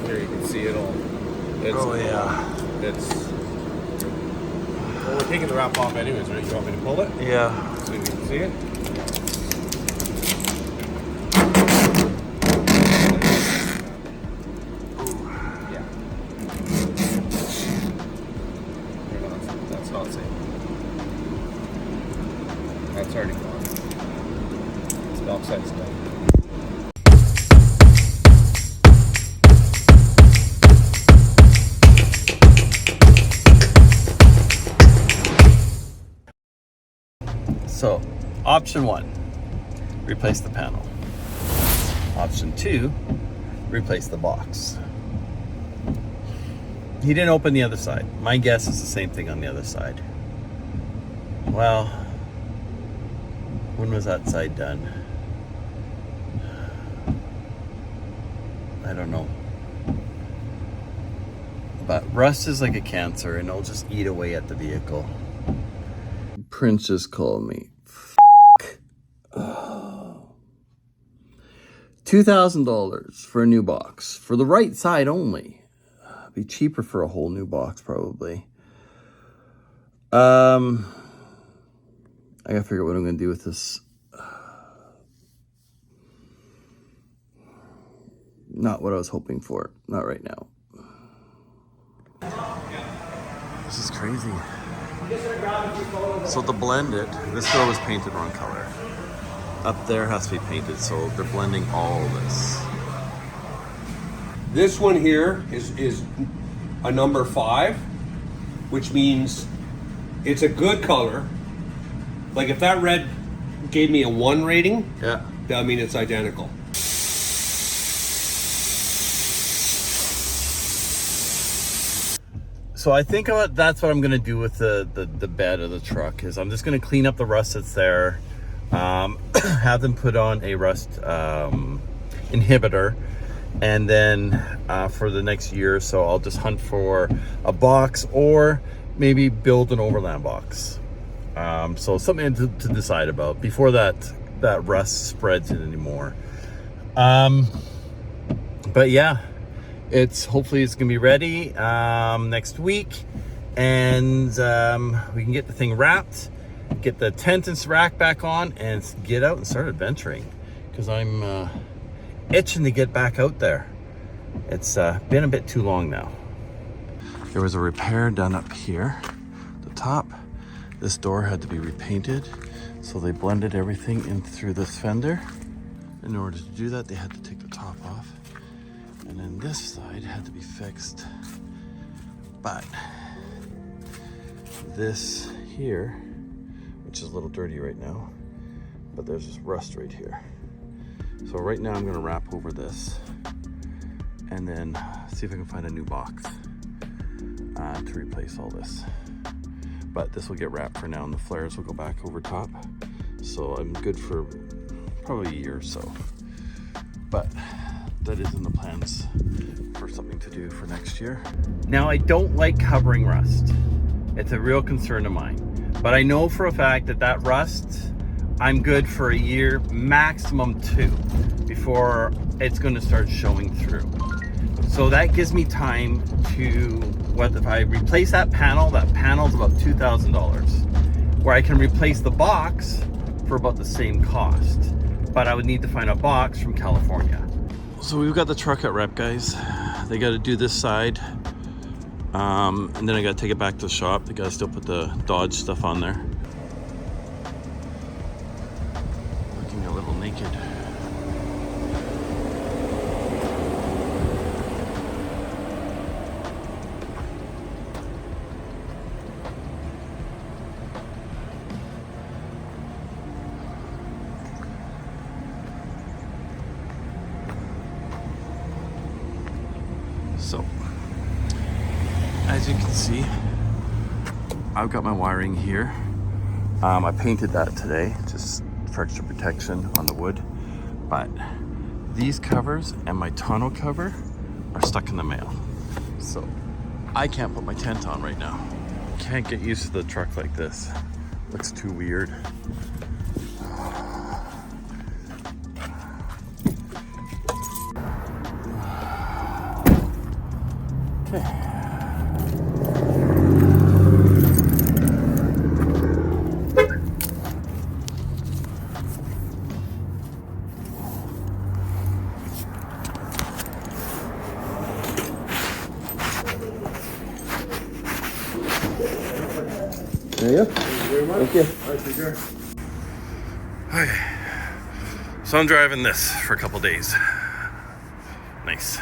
Here you can see it all. Oh yeah. It's. Well, we're taking the wrap off anyways, right? You want me to pull it? Yeah. So you can see it. Yeah. That's not safe. That's already gone. It's bauxite's done. So, option 1, replace the panel. Option 2, replace the box. He didn't open the other side. My guess is the same thing on the other side. Well, when was that side done? I don't know. But rust is like a cancer and it'll just eat away at the vehicle. Prince just called me. $2,000 for a new box. For the right side only. Be cheaper for a whole new box probably. I gotta figure out what I'm gonna do with this. Not what I was hoping for. Not right now. This is crazy. So to blend it, this door was painted wrong color. Up there has to be painted, so they're blending all of this. This one here is a number 5, which means it's a good color. Like if that red gave me a 1 rating, Yeah. that mean it's identical. So I think that's what I'm gonna do with the bed of the truck. Is I'm just gonna clean up the rust that's there, have them put on a rust inhibitor, and then for the next year or so, I'll just hunt for a box or maybe build an overland box. So something to decide about before that rust spreads it anymore. But yeah. Hopefully it's gonna be ready next week, and we can get the thing wrapped, get the tent and rack back on, and get out and start adventuring. Because I'm itching to get back out there. It's been a bit too long now. There was a repair done up here, the top. This door had to be repainted, so they blended everything in through this fender. In order to do that, they had to take the top off. And then this side had to be fixed. But this here, which is a little dirty right now, but there's this rust right here. So right now I'm gonna wrap over this and then see if I can find a new box to replace all this. But this will get wrapped for now and the flares will go back over top. So I'm good for probably a year or so. But that is in the plans for something to do for next year. Now, I don't like covering rust. It's a real concern of mine. But I know for a fact that rust, I'm good for a year, maximum 2, before it's gonna start showing through. So that gives me time to, if I replace that panel's about $2,000, where I can replace the box for about the same cost. But I would need to find a box from California. So we've got the truck at rep, guys. They got to do this side, and then I got to take it back to the shop. They got to still put the Dodge stuff on there. Looking a little naked. So, as you can see, I've got my wiring here. I painted that today, just for extra protection on the wood. But these covers and my tonneau cover are stuck in the mail. So, I can't put my tent on right now. Can't get used to the truck like this. Looks too weird. There you go. Thank you very much. Thank you. All right, take care. Okay. So I'm driving this for a couple days. Nice.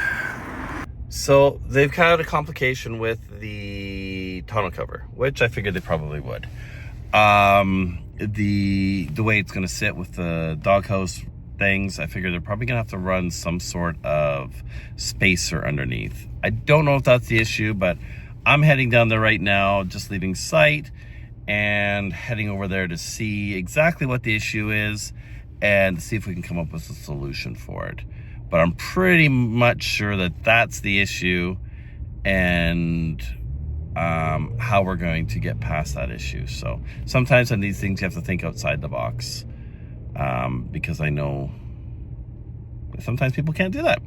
So they've had a complication with the tonneau cover, which I figured they probably would. The way it's going to sit with the doghouse things, I figured they're probably going to have to run some sort of spacer underneath. I don't know if that's the issue, but I'm heading down there right now, just leaving site and heading over there to see exactly what the issue is and see if we can come up with a solution for it. But I'm pretty much sure that that's the issue and how we're going to get past that issue. So sometimes on these things you have to think outside the box, because I know sometimes people can't do that.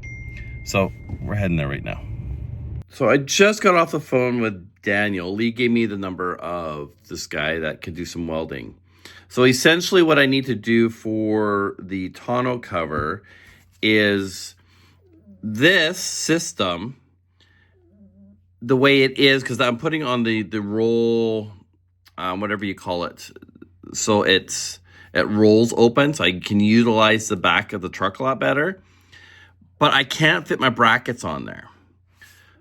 So we're heading there right now. So I just got off the phone with Daniel. Lee gave me the number of this guy that could do some welding. So essentially what I need to do for the tonneau cover is this system, the way it is, because I'm putting on the roll, whatever you call it. So it rolls open, so I can utilize the back of the truck a lot better. But I can't fit my brackets on there.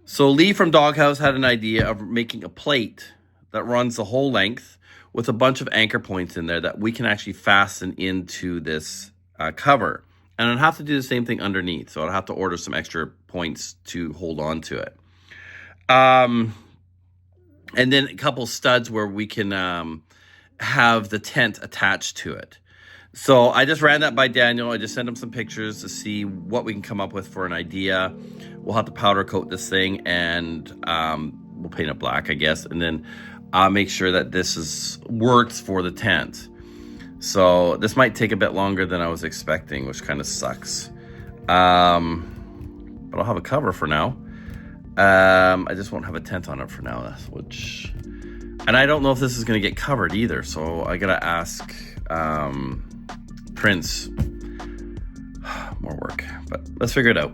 So Lee from Doghouse had an idea of making a plate that runs the whole length with a bunch of anchor points in there that we can actually fasten into this cover. And I'd have to do the same thing underneath. So I'd have to order some extra points to hold on to it. And then a couple studs where we can have the tent attached to it. So I just ran that by Daniel. I just sent him some pictures to see what we can come up with for an idea. We'll have to powder coat this thing and we'll paint it black, I guess. And then I'll make sure that this works for the tent. So this might take a bit longer than I was expecting, which kind of sucks. But I'll have a cover for now. I just won't have a tent on it for now, and I don't know if this is going to get covered either. So I got to ask Prince. More work, but let's figure it out.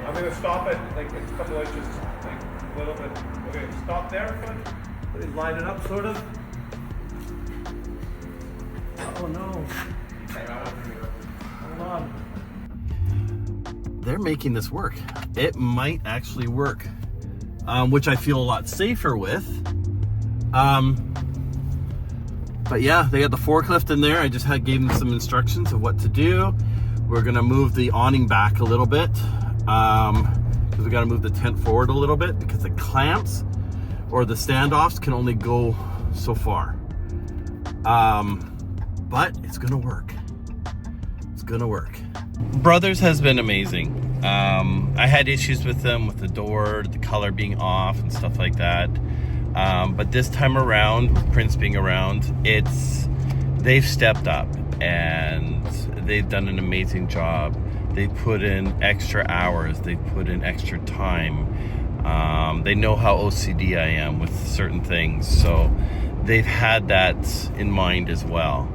I'm gonna stop it like a couple inches, like a little bit. Okay, stop there, but line it up, sort of. Oh no! Hold on. They're making this work. It might actually work, which I feel a lot safer with. But yeah, they got the forklift in there. I just gave them some instructions of what to do. We're gonna move the awning back a little bit, because we gotta move the tent forward a little bit because the clamps or the standoffs can only go so far. But it's gonna work. It's gonna work. Brothers has been amazing. I had issues with them with the door, the color being off and stuff like that. But this time around, with Prince being around, they've stepped up and they've done an amazing job. They put in extra hours, they put in extra time. They know how OCD I am with certain things, so they've had that in mind as well.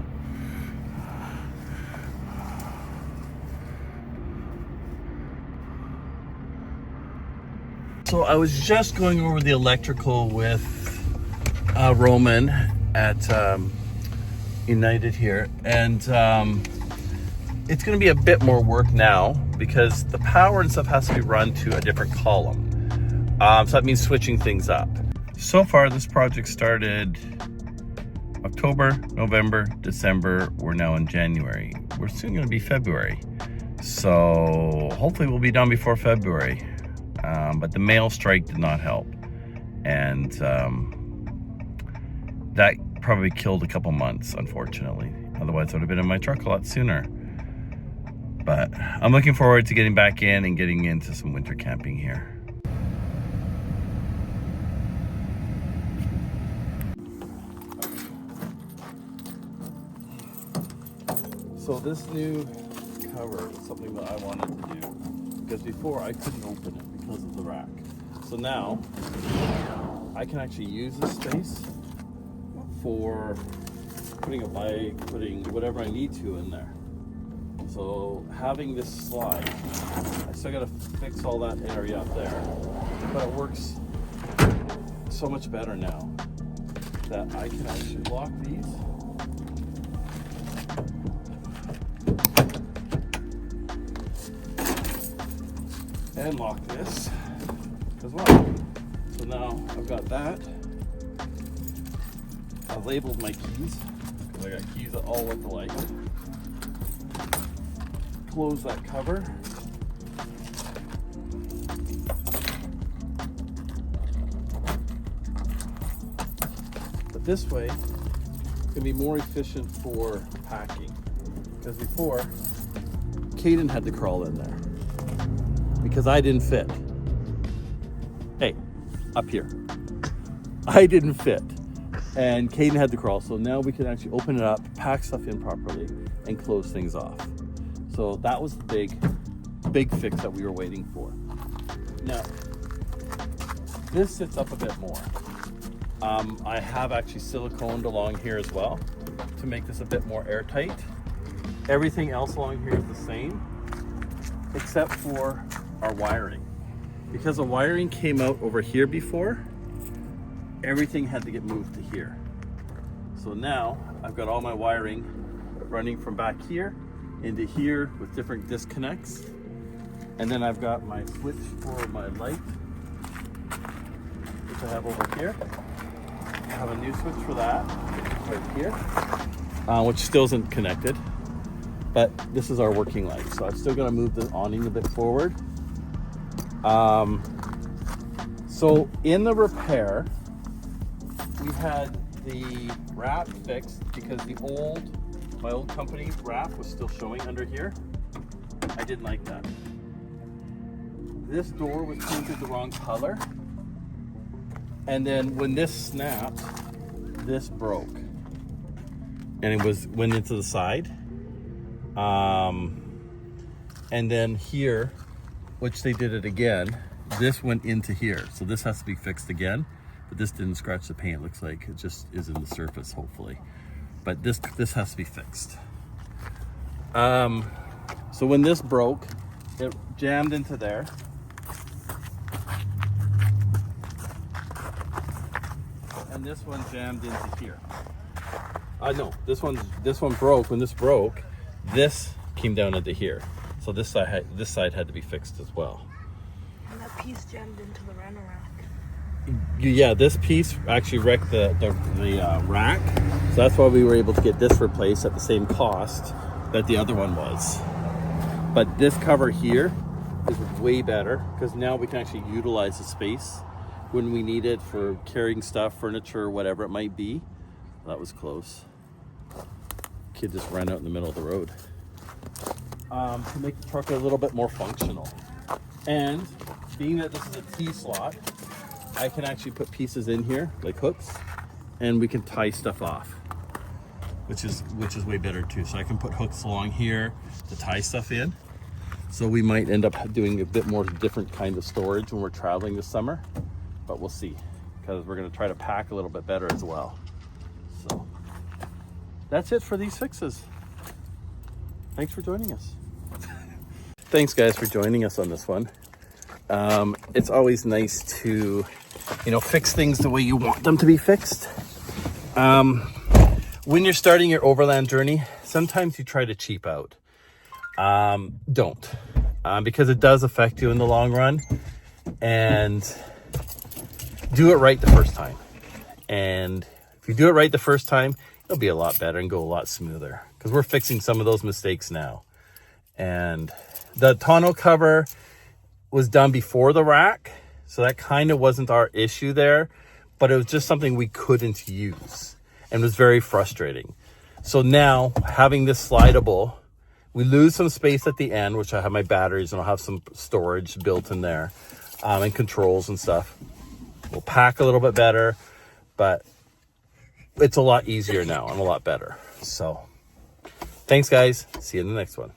So I was just going over the electrical with Roman at United here, and it's going to be a bit more work now because the power and stuff has to be run to a different column. So that means switching things up. So far, this project started October, November, December. We're now in January. We're soon going to be February. So hopefully we'll be done before February. But the mail strike did not help. And that probably killed a couple months, unfortunately. Otherwise, I would have been in my truck a lot sooner. But I'm looking forward to getting back in and getting into some winter camping here. So this new cover is something that I wanted to do, because before I couldn't open it because of the rack. So now I can actually use this space for putting a bike, putting whatever I need to in there. So having this slide, I still gotta fix all that area up there, but it works so much better now that I can actually lock these. And lock this as well. So now I've got that. I've labeled my keys because I got keys that all look alike. Close that cover. But this way, it's gonna be more efficient for packing. Because before, Caden had to crawl in there because I didn't fit. Hey, up here. I didn't fit. And Caden had to crawl, so now we can actually open it up, pack stuff in properly, and close things off. So that was the big fix that we were waiting for. Now, this sits up a bit more. I have actually siliconed along here as well to make this a bit more airtight. Everything else along here is the same, except for our wiring. Because the wiring came out over here before, everything had to get moved to here. So now I've got all my wiring running from back here into here with different disconnects. And then I've got my switch for my light, which I have over here. I have a new switch for that right here, which still isn't connected, but this is our working light. So I'm still gonna move the awning a bit forward. So in the repair, we had the wrap fixed because my old company wrap was still showing under here. I didn't like that. This door was painted the wrong color. And then when this snapped, this broke. And it went into the side. And then here, which they did it again, this went into here. So this has to be fixed again. But this didn't scratch the paint. It looks like it just is in the surface, hopefully. But this has to be fixed. So when this broke, it jammed into there. And this one jammed into here. No, this one broke. When this broke, this came down into here. So this side had to be fixed as well. And that piece jammed into the runner rack. Yeah, this piece actually wrecked the rack. So that's why we were able to get this replaced at the same cost that the other one was. But this cover here is way better because now we can actually utilize the space when we need it for carrying stuff, furniture, whatever it might be. That was close. Kid just ran out in the middle of the road. To make the truck a little bit more functional. And being that this is a T-slot, I can actually put pieces in here, like hooks, and we can tie stuff off, which is way better too. So I can put hooks along here to tie stuff in. So we might end up doing a bit more different kind of storage when we're traveling this summer, but we'll see, because we're gonna try to pack a little bit better as well. So that's it for these fixes. Thanks for joining us. Thanks guys for joining us on this one. It's always nice to, fix things the way you want them to be fixed. When you're starting your overland journey, sometimes you try to cheap out. Don't, because it does affect you in the long run, and do it right the first time. And if you do it right the first time, it'll be a lot better and go a lot smoother, because we're fixing some of those mistakes now. And the tonneau cover was done before the rack, so that kind of wasn't our issue there, but it was just something we couldn't use and was very frustrating. So now having this slidable, we lose some space at the end, which I have my batteries and I'll have some storage built in there, and controls and stuff. We'll pack a little bit better, but it's a lot easier now and a lot better. So thanks guys, see you in the next one.